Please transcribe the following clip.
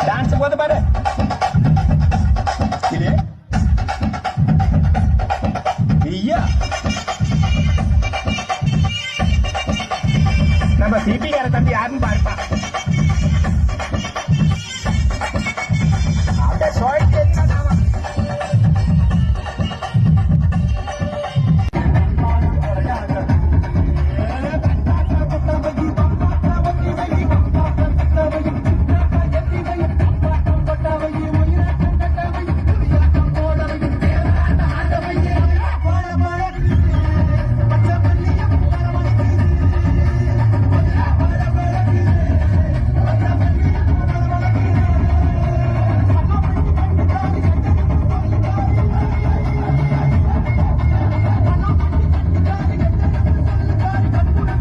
Dance போது பாரு இது ஐயா நம்ம சிபி கார தம்பி யாருன்னு பாருப்பா.